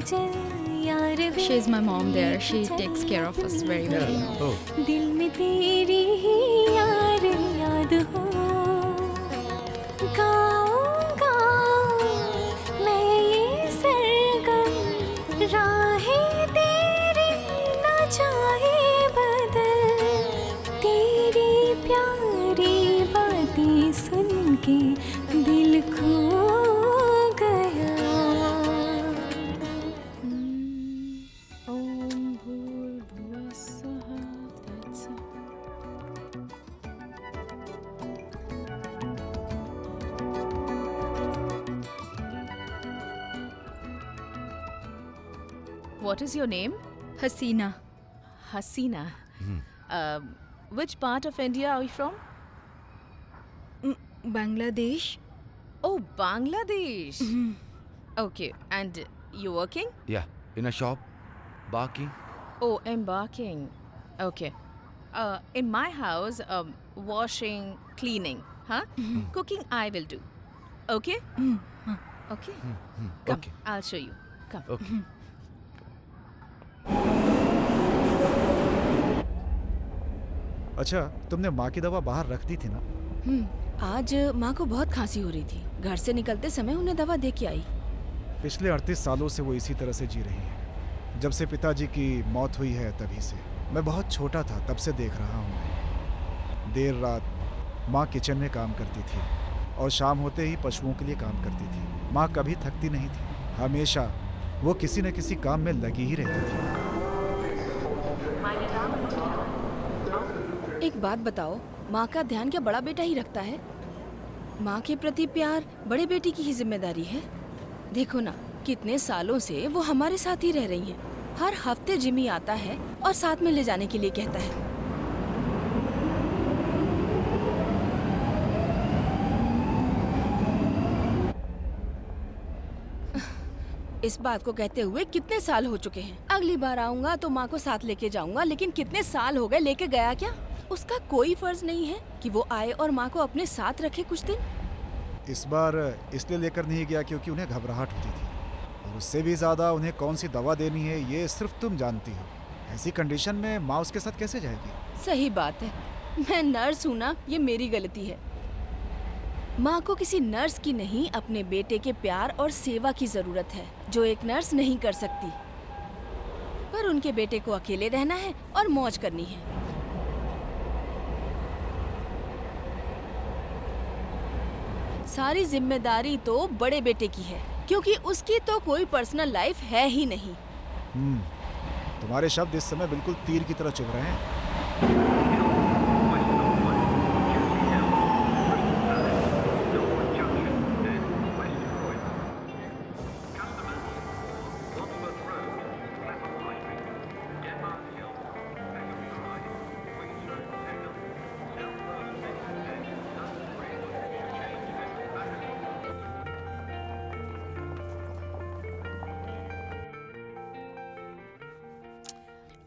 She is my mom there. She takes care of us very well. Oh. दिल में तेरी ही यार याद हो गाऊंगा मैं ये सरगम राहें तेरी ना चाहे बदल तेरी प्यारी बातें सुन के दिल खो गया ओम भूर्भुवः स्वः तत्सत्। What is your name? Hasina. Hasina. Which part of India are you from? Bangladesh. Oh, Bangladesh. Okay, and you working? Yeah, in a shop, barking. Oh, embarking. Okay. In my house, washing, cleaning, huh? Cooking I will do. Okay? Okay. Come, Okay. I'll show you. Come. Okay. अच्छा, तुमने माँ की दवा बाहर रख दी थी ना? आज माँ को बहुत खांसी हो रही थी। घर से निकलते समय उन्हें दवा दे के आई। पिछले 38 सालों से वो इसी तरह से जी रही है। जब से पिताजी की मौत हुई है तभी से। मैं बहुत छोटा था तब से देख रहा हूँ मैं। देर रात माँ किचन में काम करती थी और शाम होते ही पशुओं के लिए काम करती थी। माँ कभी थकती नहीं थी। हमेशा वो किसी न किसी काम में लगी ही रहती थी। एक बात बताओ, माँ का ध्यान क्या बड़ा बेटा ही रखता है? माँ के प्रति प्यार बड़े बेटी की ही जिम्मेदारी है। देखो ना, कितने सालों से वो हमारे साथ ही रह रही हैं। हर हफ्ते जिमी आता है और साथ में ले जाने के लिए कहता है। इस बात को कहते हुए कितने साल हो चुके हैं। अगली बार आऊंगा तो माँ को साथ लेके जाऊंगा, लेकिन कितने साल हो गए लेके गया क्या? उसका कोई फर्ज नहीं है कि वो आए और माँ को अपने साथ रखे कुछ दिन। इस बार इसलिए लेकर नहीं गया क्योंकि उन्हें घबराहट होती थी, और उससे भी ज़्यादा उन्हें कौन सी दवा देनी है ये सिर्फ तुम जानती हो। ऐसी कंडीशन में माँ उसके साथ कैसे जाएगी? सही बात है, मैं नर्स हूँ ना, ये मेरी गलती है। माँ को किसी नर्स की नहीं, अपने बेटे के प्यार और सेवा की जरूरत है, जो एक नर्स नहीं कर सकती। पर उनके बेटे को अकेले रहना है और मौज करनी है। सारी जिम्मेदारी तो बड़े बेटे की है, क्योंकि उसकी तो कोई पर्सनल लाइफ है ही नहीं। तुम्हारे शब्द इस समय बिल्कुल तीर की तरह चुभ रहे हैं।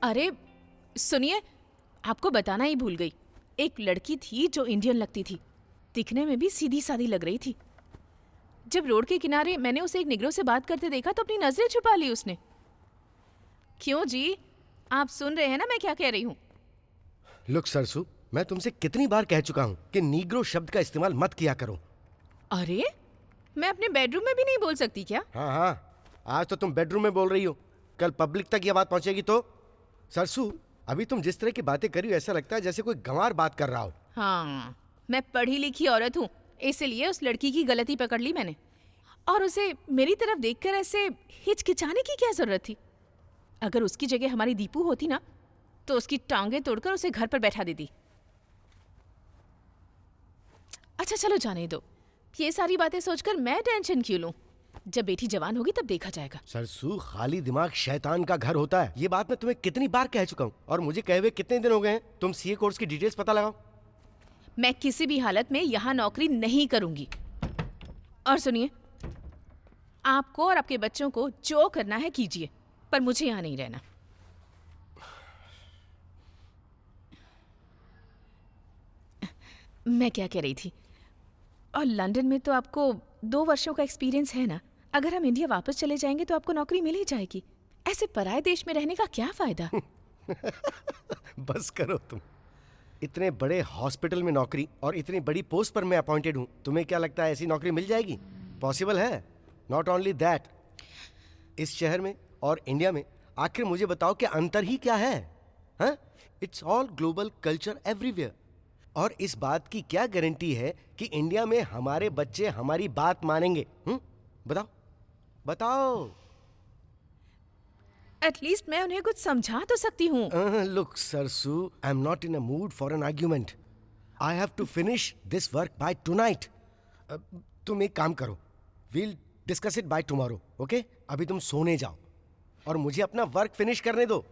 अरे सुनिए, आपको बताना ही भूल गई। एक लड़की थी जो इंडियन लगती थी, दिखने में भी सीधी सादी लग रही थी। जब रोड के किनारे मैंने उसे एक निग्रो से बात करते देखा तो अपनी नजरें छुपा ली उसने। क्यों जी, आप सुन रहे हैं ना मैं क्या कह रही हूँ? लुक सरसू, मैं तुमसे कितनी बार कह चुका हूँ कि नीग्रो शब्द का इस्तेमाल मत किया करो। अरे, मैं अपने बेडरूम में भी नहीं बोल सकती क्या? हाँ, आज तो तुम बेडरूम में बोल रही हो, कल पब्लिक तक ये बात पहुंचेगी तो? सरसू, अभी तुम जिस तरह की बातें कर रही हो ऐसा लगता है जैसे कोई गंवार बात कर रहा हो। हाँ, मैं पढ़ी लिखी औरत हूँ, इसलिए उस लड़की की गलती पकड़ ली मैंने। और उसे मेरी तरफ देखकर ऐसे हिचकिचाने की क्या जरूरत थी? अगर उसकी जगह हमारी दीपू होती ना, तो उसकी टांगे तोड़कर उसे घर पर बैठा देती। अच्छा चलो जाने दो, ये सारी बातें सोचकर मैं टेंशन क्यों लूं? जब बेटी जवान होगी तब देखा जाएगा। सरसू, खाली दिमाग शैतान का घर होता है, ये बात मैं तुम्हें कितनी बार कह चुका हूँ। और मुझे कहे हुए कितने दिन हो गए हैं? तुम सीए कोर्स की डिटेल्स पता लगाओ। मैं किसी भी हालत में यहाँ नौकरी नहीं करूंगी। और सुनिए, आपको और आपके बच्चों को जो करना है कीजिए, पर मुझे यहाँ नहीं रहना। मैं क्या कह रही थी? और लंदन में तो आपको 2 वर्षों का एक्सपीरियंस है ना? अगर हम इंडिया वापस चले जाएंगे तो आपको नौकरी मिल ही जाएगी। ऐसे पराये देश में रहने का क्या फायदा? बस करो तुम। इतने बड़े हॉस्पिटल में नौकरी और इतनी बड़ी पोस्ट पर मैं अपॉइंटेड हूँ, तुम्हें क्या लगता है ऐसी नौकरी मिल जाएगी? पॉसिबल है? नॉट ओनली दैट, इस शहर में और इंडिया में आखिर मुझे बताओ कि अंतर ही क्या है? हाँ, it's all global culture everywhere. और इस बात की क्या गारंटी है कि इंडिया में हमारे बच्चे हमारी बात मानेंगे? बताओ बताओ। एटलीस्ट मैं उन्हें कुछ समझा तो सकती हूँ। Look, Sarsu, I'm not in a mood for an argument. I have to finish this work by tonight. तुम एक काम करो, we'll discuss it by tomorrow, okay? अभी तुम सोने जाओ और मुझे अपना वर्क फिनिश करने दो।